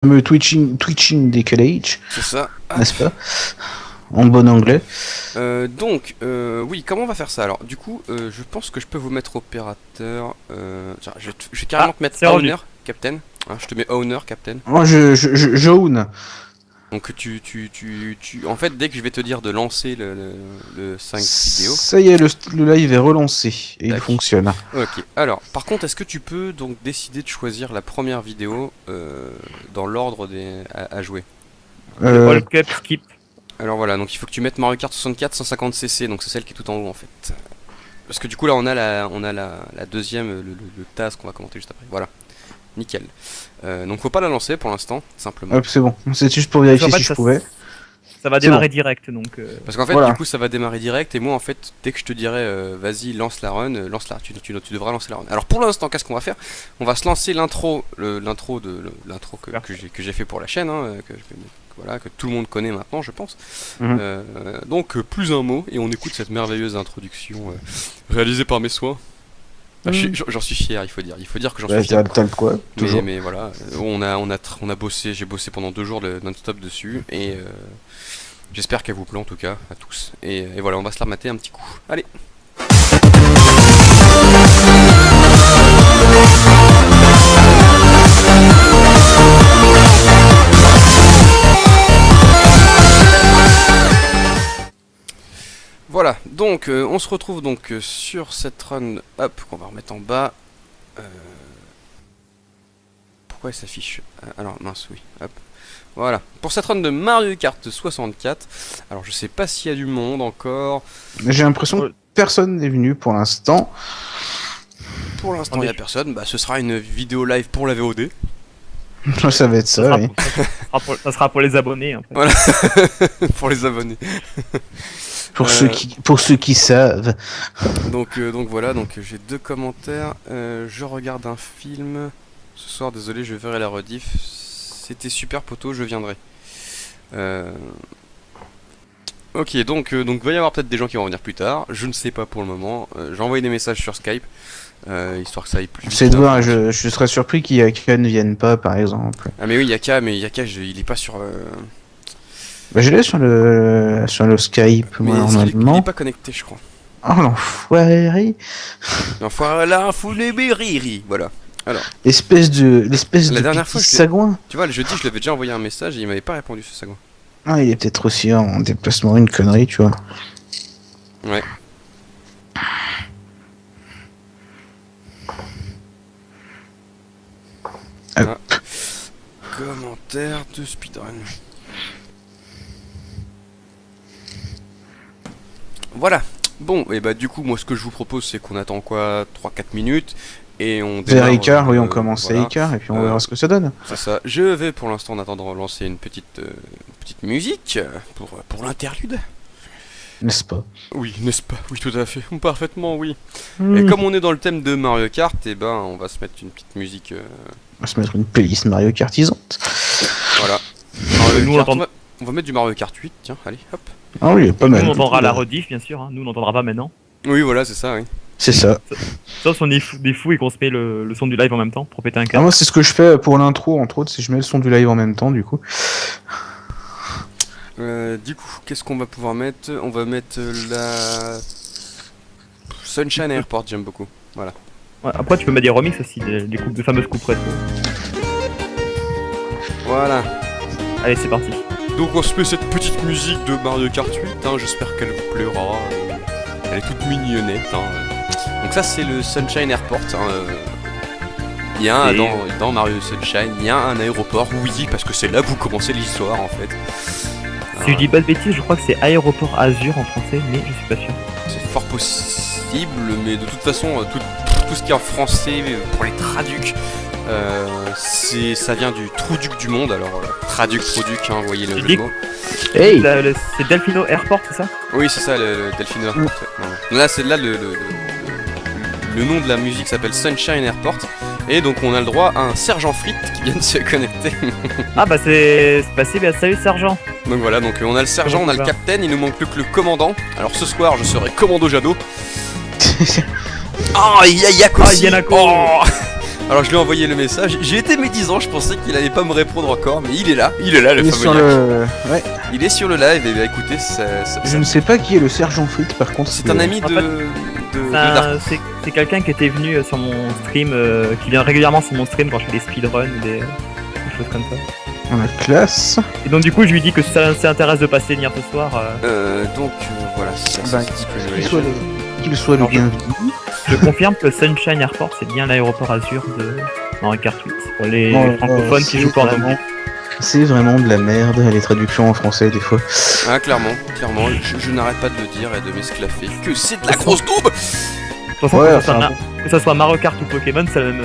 fameux Twitching Decalage, C'est ça. n'est-ce pas? En bon anglais. Oui, comment on va faire ça? Alors, du coup, je pense que je peux vous mettre opérateur. Tiens, je vais carrément te mettre owner, captain. Hein, je te mets owner, captain. Moi, je own. Donc, en fait, dès que je vais te dire de lancer le 5 vidéo. Ça y est, le live est relancé et il fonctionne. Ok, alors, par contre, est-ce que tu peux donc décider de choisir la première vidéo dans l'ordre à jouer? All Cup Skip. Alors voilà, donc il faut que tu mettes Mario Kart 64 150cc, donc c'est celle qui est tout en haut en fait. Parce que du coup là on a la deuxième, le TAS qu'on va commenter juste après. Voilà, nickel. Donc faut pas la lancer pour l'instant, simplement. Hop, c'est bon, c'est juste pour vérifier si je pouvais. Ça va démarrer direct donc. Parce qu'en fait voilà. Du coup ça va démarrer direct et moi en fait dès que je te dirai vas-y lance la run, tu devras lancer la run. Alors pour l'instant qu'est-ce qu'on va faire? On va se lancer l'intro que j'ai fait pour la chaîne, hein, voilà, que tout le monde connaît maintenant je pense. Donc plus un mot et on écoute cette merveilleuse introduction réalisée par mes soins. J'en suis fier, il faut dire que j'en suis fier. T'as le quoi, toujours. Mais voilà, on a bossé, j'ai bossé pendant 2 jours non-stop dessus et j'espère qu'elle vous plaît en tout cas à tous. Et voilà, on va se la mater un petit coup. Allez. Voilà, donc on se retrouve donc sur cette run, hop, qu'on va remettre en bas. Pourquoi elle s'affiche? Alors mince, oui, hop. Voilà, pour cette run de Mario Kart 64. Alors je sais pas s'il y a du monde encore. J'ai l'impression que personne n'est venu pour l'instant. Pour l'instant il n'y a personne, bah ce sera une vidéo live pour la VOD. Ça va être ça, oui. Ça sera pour les abonnés. En fait. Voilà, pour les abonnés. Pour ceux qui savent. Donc voilà, donc j'ai 2 commentaires. Je regarde un film. Ce soir, désolé, je verrai la rediff. C'était super poteau, je viendrai. Ok, donc va y avoir peut-être des gens qui vont venir plus tard. Je ne sais pas pour le moment. J'ai envoyé des messages sur Skype. Histoire que ça aille plus vite. C'est de voir, je serais surpris qu'Yaka ne vienne pas par exemple. Ah mais oui, Yaka, il est pas sur... Bah je l'ai sur le Skype, moi, normalement. Il est pas connecté, je crois. Oh l'enfoiré. L'enfoiré là, foulé voilà. Alors. L'espèce de dernière fois, sagouin. Tu vois, le jeudi, je lui avais déjà envoyé un message et il m'avait pas répondu, ce sagouin. Ah, il est peut-être aussi en déplacement, une connerie, tu vois. Ouais. Ah. Commentaire de speedrun. Voilà. Bon, et bah du coup, moi ce que je vous propose, c'est qu'on attend quoi, 3-4 minutes et on démarre. Vers Icar, oui, on commence à Icar et puis on verra ce que ça donne. C'est ça. Je vais pour l'instant en attendant lancer une petite musique pour l'interlude. N'est-ce pas? Oui, n'est-ce pas? Oui, tout à fait. Parfaitement, oui. Et comme on est dans le thème de Mario Kart, et ben on va se mettre une petite musique. On va se mettre une playlist Mario Kartisante. Voilà. On va mettre du Mario Kart 8, tiens, allez, hop. Ah oui, pas mal. Nous on entendra la rediff bien sûr, hein. Nous on n'entendra pas maintenant. Oui, voilà, c'est ça, oui. C'est ça. Sauf si on est des fous et qu'on se met le son du live en même temps pour péter un câble. Ah, moi c'est ce que je fais pour l'intro, entre autres, si je mets le son du live en même temps, du coup. Du coup, qu'est-ce qu'on va pouvoir mettre? On va mettre la Sunshine Airport, j'aime beaucoup. Voilà. Ouais, après tu peux mettre des remixes aussi, des fameuses coupes rétro. Voilà. Allez, c'est parti. Donc on se met cette petite musique de Mario Kart 8, hein, j'espère qu'elle vous plaira. Elle est toute mignonnette. Hein. Donc ça c'est le Sunshine Airport. Il y a dans Mario Sunshine, il y a un aéroport, oui, parce que c'est là que vous commencez l'histoire en fait. Si je dis pas de bêtises, je crois que c'est Aéroport Azur en français, mais je suis pas sûr. C'est fort possible, mais de toute façon, tout ce qui est en français, pour les traducs, ça vient du Trouduc du monde, alors traduc, hein, vous voyez le mot. Hey, c'est Delfino Airport, c'est ça? Oui, c'est ça, le Delfino Airport. Là, c'est là le nom de la musique s'appelle Sunshine Airport. Et donc on a le droit à un sergent Frites qui vient de se connecter. Ah bah c'est passé, bah salut sergent. Donc voilà, donc on a le sergent, on a le capitaine, il nous manque plus que le commandant. Alors ce soir je serai commando Jado. Oh, Yanako. Yanako. Alors je lui ai envoyé le message, j'ai été médisant, je pensais qu'il allait pas me répondre encore, mais il est là le Il est fameux sur Yak. le... Ouais. Il est sur le live, et bah écoutez, Je ne sais pas qui est le sergent Frites par contre. c'est un ami En de, fait, de Dark. C'est quelqu'un qui était venu sur mon stream, qui vient régulièrement sur mon stream quand je fais des speedruns ou des choses comme ça. On a classe. Et donc du coup je lui dis que si ça s'intéresse de passer venir ce soir, Donc voilà, c'est Bah, ce que je Qu'il voulais soit, qu'il soit le Alors, bienvenu. je confirme que Sunshine Airport c'est bien l'aéroport Azur de Mario Kart 8. Pour les Non, francophones qui c'est jouent pas en vraiment- anglais. C'est vraiment de la merde, les traductions en français des fois. Ah clairement, je n'arrête pas de le dire et de m'esclaffer que c'est de la grosse daube. De toute façon, Ouais, que ça soit Mario Kart ou Pokémon, c'est la même,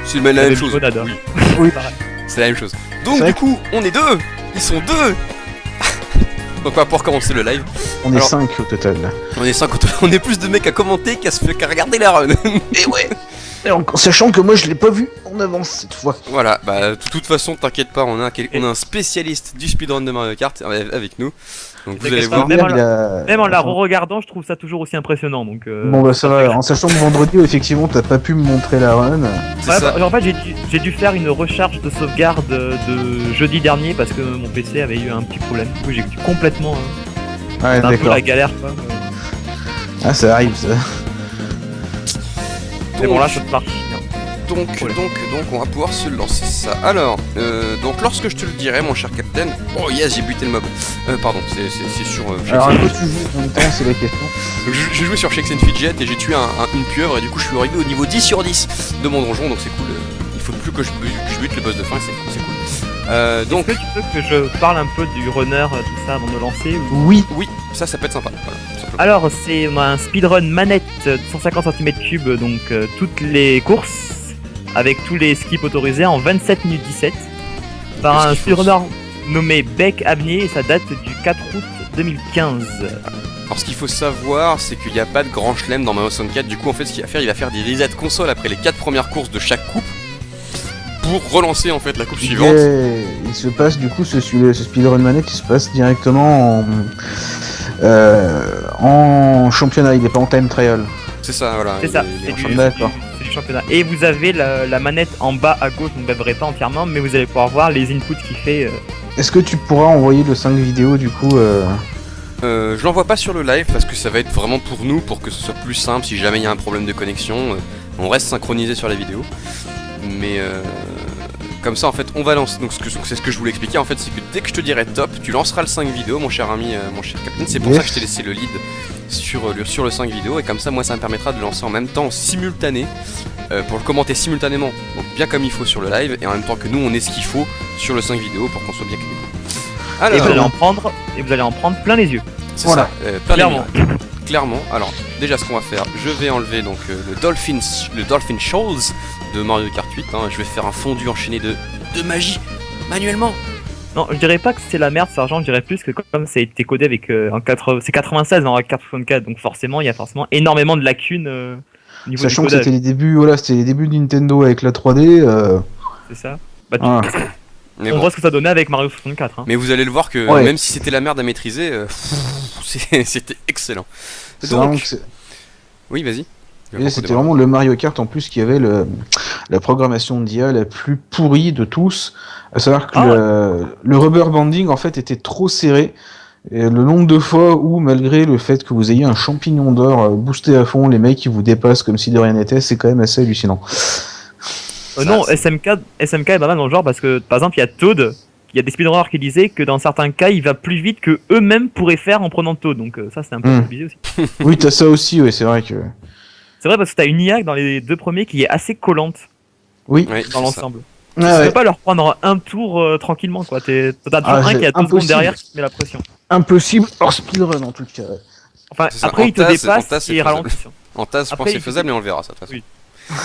C'est la même chose. limonade. Oui, Oui. Pareil. c'est la même chose. Donc C'est du vrai coup, on est deux. Ils sont deux. Donc on va pouvoir commencer le live. On est Alors- 5 au total. On est 5 on est plus de mecs à commenter qu'à regarder la run. Et ouais. Et sachant que moi je l'ai pas vu en avance cette fois. Voilà, bah de toute façon, t'inquiète pas, on a un spécialiste du speedrun de Mario Kart avec nous. Donc vous allez T'inquiète voir. pas, même en Même en la Attends. re-regardant, je trouve ça toujours aussi impressionnant. Donc, Bon bah ça va, en sachant que vendredi effectivement t'as pas pu me montrer la run. C'est Ouais, ça. bah, en fait, j'ai dû faire une recharge de sauvegarde de jeudi dernier parce que mon PC avait eu un petit problème. Du coup, j'ai dû complètement. Ouais C'est un peu d'accord. la galère, quoi. Ah ça arrive ça. Mais bon, là, ça marche bien. Donc, on va pouvoir se lancer ça. Alors, donc lorsque je te le dirai, mon cher Captain. Oh yes, j'ai buté le mob. Pardon, c'est sur. Alors à quoi tu joues en même temps c'est la question. Donc, j'ai joué sur Shakes and Fidget et j'ai tué une pieuvre et du coup je suis arrivé au niveau 10 sur 10 de mon donjon, donc c'est cool. Il faut plus que je bute le boss de fin, c'est cool. Donc, Est-ce que tu veux que je parle un peu du runner, tout ça, avant de lancer ou... Oui. oui, ça peut être sympa. Voilà, tout simplement. Alors, c'est un speedrun manette de 150 cm3, donc toutes les courses, avec tous les skips autorisés en 27 minutes 17, par un Qu'est-ce qu'il faut, speedrunner nommé Beck Abnier, et ça date du 4 août 2015. Alors ce qu'il faut savoir, c'est qu'il n'y a pas de grand chelem dans Mario 64. Du coup, en fait, ce qu'il va faire, il va faire des resets de console après les 4 premières courses de chaque coupe pour relancer en fait la coupe suivante. Il se passe du coup ce speedrun manette il se passe directement en championnat, il est pas en time trial. C'est ça, voilà. C'est ça, il est en c'est championnat. du, D'accord. c'est du championnat. Et vous avez la manette en bas à gauche, donc vous ne verrez pas entièrement, mais vous allez pouvoir voir les inputs qu'il fait. Est-ce que tu pourras envoyer le 5 vidéos du coup Je l'envoie pas sur le live parce que ça va être vraiment pour nous, pour que ce soit plus simple si jamais il y a un problème de connexion. On reste synchronisé sur la vidéo. Mais comme ça en fait on va lancer. Donc c'est ce que je voulais expliquer en fait, c'est que dès que je te dirai top, tu lanceras le 5 vidéo mon cher ami, mon cher Captain. C'est pour Yes. ça que je t'ai laissé le lead sur le 5 vidéo et comme ça moi ça me permettra de lancer en même temps en simultané pour le commenter simultanément, donc bien comme il faut sur le live et en même temps que nous on est ce qu'il faut sur le 5 vidéo pour qu'on soit bien calé. Et vous allez Alors, en prendre plein les yeux. c'est Voilà. ça, plein les Clairement. murs. Clairement. Alors, déjà, ce qu'on va faire, je vais enlever donc le Dolphin Shoals de Mario Kart 8. Hein, je vais faire un fondu enchaîné de magie manuellement. Non, je dirais pas que c'est la merde, Sergent, je dirais plus que comme ça a été codé avec c'est 96 dans la carte 64, donc forcément il y a forcément énormément de lacunes au niveau sachant du que codage. c'était les débuts, voilà, c'était les débuts de Nintendo avec la 3D. C'est ça. Bah, Ah. Mais on bon. voit ce que ça donnait avec Mario 64. Hein. Mais vous allez le voir que Ouais. même si c'était la merde à maîtriser, c'était excellent. C'est vraiment Donc, que c'est- oui, vas-y. et c'était vraiment le Mario Kart en plus qui avait la programmation d'IA la plus pourrie de tous. À savoir que le rubber banding en fait était trop serré. Et le nombre de fois où, malgré le fait que vous ayez un champignon d'or boosté à fond, les mecs qui vous dépassent comme si de rien n'était, c'est quand même assez hallucinant. Non, c'est- SMK est pas mal dans le genre parce que par exemple il y a Toad, il y a des speedrunners qui disaient que dans certains cas il va plus vite que eux-mêmes pourraient faire en prenant Toad, donc ça c'est un peu abusé aussi. Oui, t'as ça aussi, ouais, c'est vrai que. C'est vrai parce que t'as une IA dans les deux premiers qui est assez collante Oui. Ouais, dans c'est ça. l'ensemble. Ah, Tu ouais. peux pas leur prendre un tour tranquillement quoi. T'as toujours Ah, un qui a 2 secondes impossible. derrière qui te met la pression. Impossible hors speedrun en tout cas. Enfin, C'est ça, après en il te TAS, en dépasse TAS, c'est et il faisable. ralentit. En TAS, je pense Après, que c'est il- faisable, mais on le verra ça de toute façon. Oui.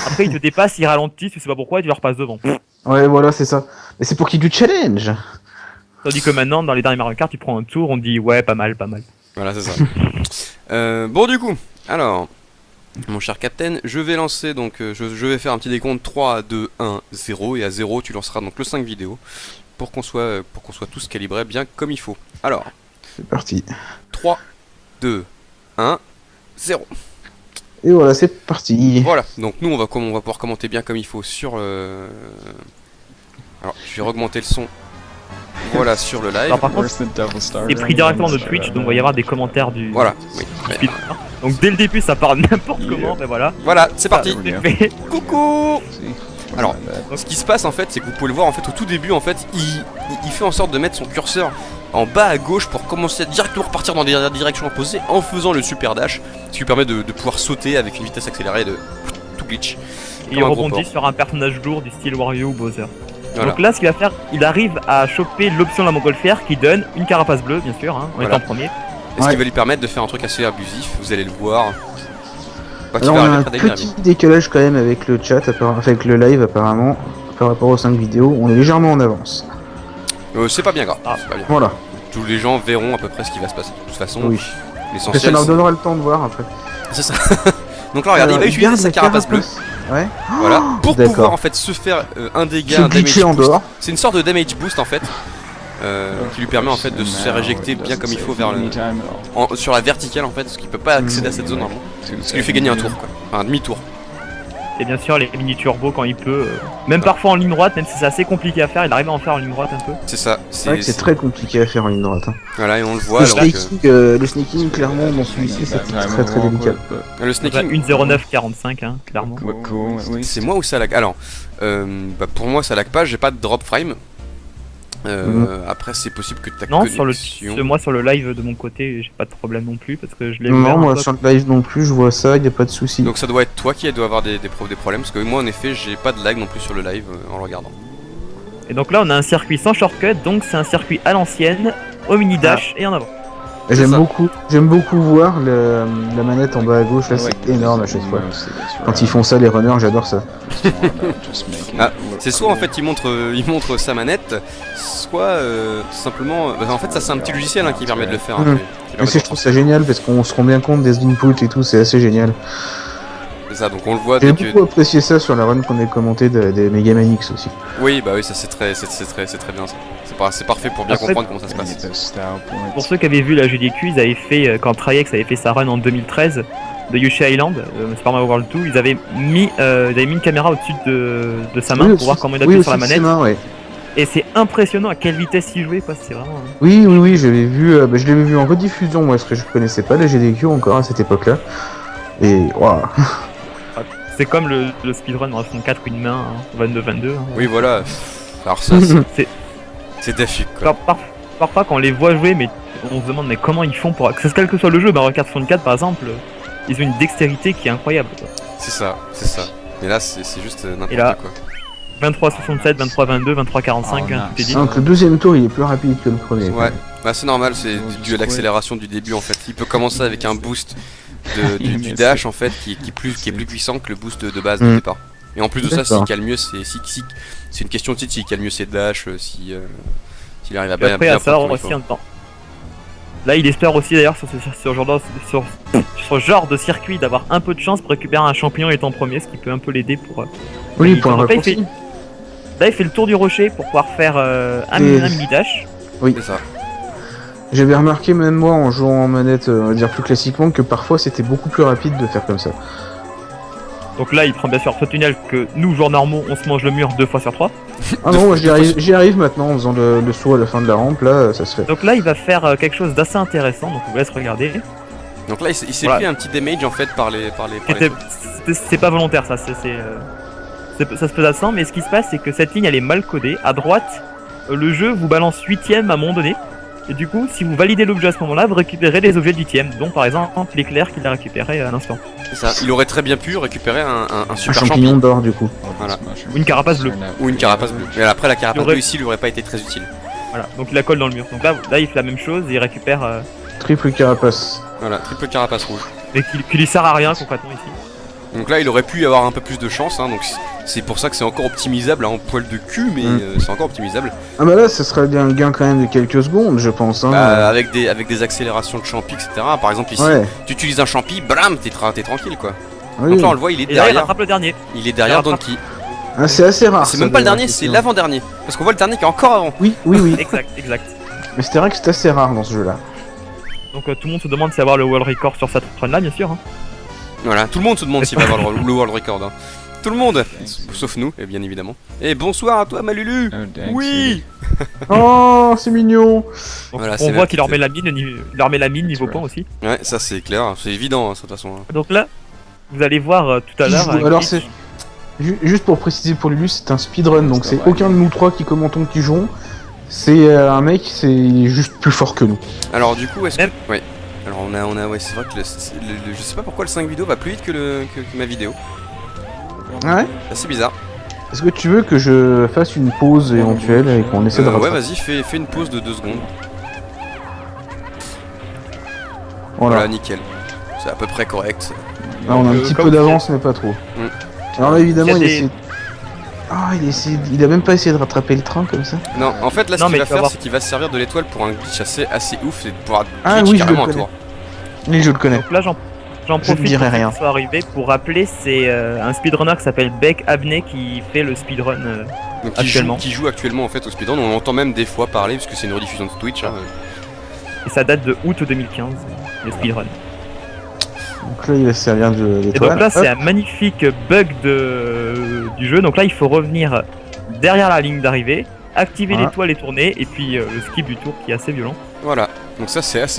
Après il te dépasse, il ralentit, tu sais pas pourquoi, et tu leur passes devant. Ouais, voilà, c'est ça. Mais c'est pour qu'il y ait du challenge. Tandis que maintenant dans les derniers Mario Kart tu prends un tour, on te dit ouais pas mal, pas mal. Voilà, c'est ça. Bon, du coup, alors, mon cher Captain, je vais lancer donc, je vais faire un petit décompte 3, 2, 1, 0, et à 0, tu lanceras donc le 5 vidéo pour qu'on soit tous calibrés bien comme il faut. Alors, C'est parti. 3, 2, 1, 0. Et voilà, c'est parti. Voilà, donc nous on va pouvoir commenter bien comme il faut sur Alors, je vais augmenter le son. Voilà, sur le live. Alors par contre, c'est pris directement de Twitch, donc il va y avoir des commentaires du... Voilà, oui. speedrunner. Donc dès le début ça part n'importe comment, mais voilà. Voilà, c'est parti. C'est fait. Coucou. Alors, ce qui se passe en fait, c'est que vous pouvez le voir en fait au tout début en fait, il fait en sorte de mettre son curseur en bas à gauche pour commencer à directement repartir dans des directions opposées en faisant le super dash, ce qui lui permet de pouvoir sauter avec une vitesse accélérée de tout glitch. Et il rebondit sur un personnage lourd du style Wario ou Bowser. Voilà. Donc là, ce qu'il va faire, il arrive à choper l'option de la montgolfière qui donne une carapace bleue, bien sûr, hein, en étant premier. Et ce qui va lui permettre de faire un truc assez abusif, vous allez le voir. Alors on a un petit décalage quand même avec le chat, avec le live apparemment, par rapport aux 5 vidéos, on est légèrement en avance. C'est pas bien grave, Ah. c'est pas bien. Voilà. Tous les gens verront à peu près ce qui va se passer. De toute façon, Oui. Parce que l'essentiel ça leur c'est... donnera le temps de voir après. C'est ça. Donc là, regardez, il va utiliser sa carapace bleue. Ouais. Voilà, pour D'accord. pouvoir en fait se faire un dégât, Se un damage glitcher en boost. dehors. C'est une sorte de damage boost en fait, qui lui permet en fait de se faire éjecter bien comme il faut vers sur la verticale en fait, parce qu'il peut pas accéder à cette zone normalement. Ce qui lui fait gagner un tour quoi, enfin un demi-tour. Et bien sûr, les mini turbo quand il peut, même parfois en ligne droite, même si c'est assez compliqué à faire, il arrive à en faire en ligne droite un peu. C'est ça, C'est vrai que c'est très compliqué à faire en ligne droite. Hein. Voilà, et on le voit. Le Alors que... snaking, le snaking, clairement, dans celui-ci, c'est très très délicat. Le snaking, 1.09.45, hein, clairement. c'est moi ou ça lag? Alors, pour moi ça lag pas, j'ai pas de drop frame. Après c'est possible que ta Non, connexion... moi sur le live de mon côté, j'ai pas de problème non plus parce que je l'ai Non, ouvert. moi sur le live non plus, je vois ça, y a pas de souci. Donc ça doit être toi qui doit avoir des problèmes, parce que moi en effet j'ai pas de lag non plus sur le live en le regardant. Et donc là on a un circuit sans shortcut, donc c'est un circuit à l'ancienne, au mini dash et en avant. J'aime beaucoup voir la manette en bas à gauche, là c'est énorme à chaque fois. Quand ils font ça les runners, j'adore ça. Ah, c'est soit en fait il montre sa manette, soit simplement... en fait ça c'est un petit logiciel qui permet de le faire. Mais je trouve ça génial parce qu'on se rend bien compte des inputs et tout, c'est assez génial. C'est ça, donc on le voit. J'ai beaucoup apprécié ça sur la run qu'on a commenté des Megaman X aussi. Oui, bah oui, ça c'est très bien ça. C'est parfait pour bien comprendre comment ça se passe. Pour ceux qui avaient vu la GDQ, ils avaient fait, quand Triax avait fait sa run en 2013 de Yoshi Island, Super Mario World 2, ils avaient mis une caméra au-dessus de sa main pour voir comment il appuie sur la manette. Et c'est impressionnant à quelle vitesse il jouait, quoi, c'est vraiment... Oui, je l'ai vu, je l'avais vu en rediffusion, moi, parce que je connaissais pas la GDQ encore à cette époque-là. Et waouh. C'est comme le speedrun en 64 une main, hein, 22-22. Hein. Oui, voilà. Alors ça, c'est défi, quoi. Parfois, quand on les voit jouer, mais on se demande mais comment ils font pour... Quel que soit le jeu, Mario Kart 64 par exemple, ils ont une dextérité qui est incroyable. C'est ça. Mais là, c'est juste n'importe quoi. 23-67, 23-22, 23-45, tout est dit. Donc le deuxième tour, il est plus rapide que le premier. Ouais, bah c'est normal, c'est dû à l'accélération du début en fait. Il peut commencer avec un boost du dash en fait qui est plus puissant que le boost de base du départ. Et en plus de ça, s'il cale mieux, c'est une question de titre, s'il cale mieux ses dash, s'il arrive à bien prendre aussi un temps. Là, il espère aussi d'ailleurs sur ce genre de circuit d'avoir un peu de chance pour récupérer un champignon étant premier, ce qui peut un peu l'aider pour. Oui, pour un raccourci. Là, il fait le tour du rocher pour pouvoir faire un mini dash. Oui, c'est ça. J'avais remarqué même moi en jouant en manette, on va dire plus classiquement, que parfois c'était beaucoup plus rapide de faire comme ça. Donc là, il prend bien sûr ce tunnel que nous, joueurs normaux, on se mange le mur 2 fois sur 3. Ah non, moi j'y arrive maintenant en faisant le saut à la fin de la rampe, là, ça se fait. Donc là, il va faire quelque chose d'assez intéressant, donc on vous laisse regarder. Donc là, il s'est pris un petit damage en fait par les c'est pas volontaire, ça, ça se faisait sans, mais ce qui se passe, c'est que cette ligne, elle est mal codée. À droite, le jeu vous balance 8ème à un moment donné. Et du coup, si vous validez l'objet à ce moment-là, vous récupérez les objets de 8ème, dont par exemple l'éclair qu'il a récupéré à l'instant. C'est ça, il aurait très bien pu récupérer un super champignon d'or du coup. Voilà. Ou une carapace bleue. Ou une carapace bleue. Mais après, la carapace bleue ici, lui aurait pas été très utile. Voilà, donc il la colle dans le mur. Donc là il fait la même chose et il récupère. Triple carapace. Voilà, triple carapace rouge. Et qui lui sert à rien concrètement ici. Donc là, il aurait pu y avoir un peu plus de chance, hein, donc c'est pour ça que c'est encore optimisable en poil de cul, mais c'est encore optimisable. Ah bah là, ça serait un gain quand même de quelques secondes, je pense. Hein. Avec des accélérations de champi, etc. Par exemple ici, tu utilises un champi, blam, t'es tranquille quoi. Oui. Donc là, on le voit, il est derrière. Il rattrape le dernier. Il est derrière Donkey. Ah, c'est assez rare. C'est même pas le dernier, c'est l'avant-dernier. Parce qu'on voit le dernier qui est encore avant. Oui. exact. Mais c'est vrai que c'est assez rare dans ce jeu-là. Donc tout le monde se demande si avoir le world record sur cette run là, bien sûr. Hein. Voilà, tout le monde se demande s'il va avoir le world record. Hein. Tout le monde, sauf nous, et bien évidemment. Et bonsoir à toi, Malulu. Oui. Oh, c'est mignon. Voilà, On voit qu'il leur met la mine niveau point aussi. Ouais, ça c'est clair, c'est évident, hein, de toute façon. Donc là, vous allez voir tout à l'heure. Alors c'est juste pour préciser pour Lulu, c'est un speedrun, donc c'est aucun de nous trois qui commentons qui jouons. C'est un mec, il est juste plus fort que nous. Alors du coup, est-ce que... Ouais. Alors on a ouais, c'est vrai que je sais pas pourquoi le 5 vidéo va plus vite que ma vidéo. Ah ouais. C'est bizarre. Est-ce que tu veux que je fasse une pause éventuelle et qu'on essaie de rattraper? Ouais, vas-y, fais une pause de 2 secondes. Voilà, nickel. C'est à peu près correct. Là, on a un petit peu d'avance, mais pas trop. Alors là, évidemment, il a même pas essayé de rattraper le train comme ça. Non, en fait, là, ce qu'il va faire, c'est qu'il va se servir de l'étoile pour un glitch assez ouf, c'est de pouvoir oui, carrément un tour. Oui, je le connais. Donc là, j'en profite pour rien. soit arrivé pour rappeler, c'est un speedrunner qui s'appelle Beck Abney qui fait le speedrun actuellement. Qui joue actuellement en fait au speedrun, on entend même des fois parler parce que c'est une rediffusion de Twitch. Hein. Et ça date de août 2015, le speedrun. Donc là, il va se servir de l'étoile. Et donc là, c'est un magnifique bug du jeu. Donc là, il faut revenir derrière la ligne d'arrivée, activer l'étoile et tourner, et puis le skip du tour qui est assez violent. Voilà, donc ça c'est assez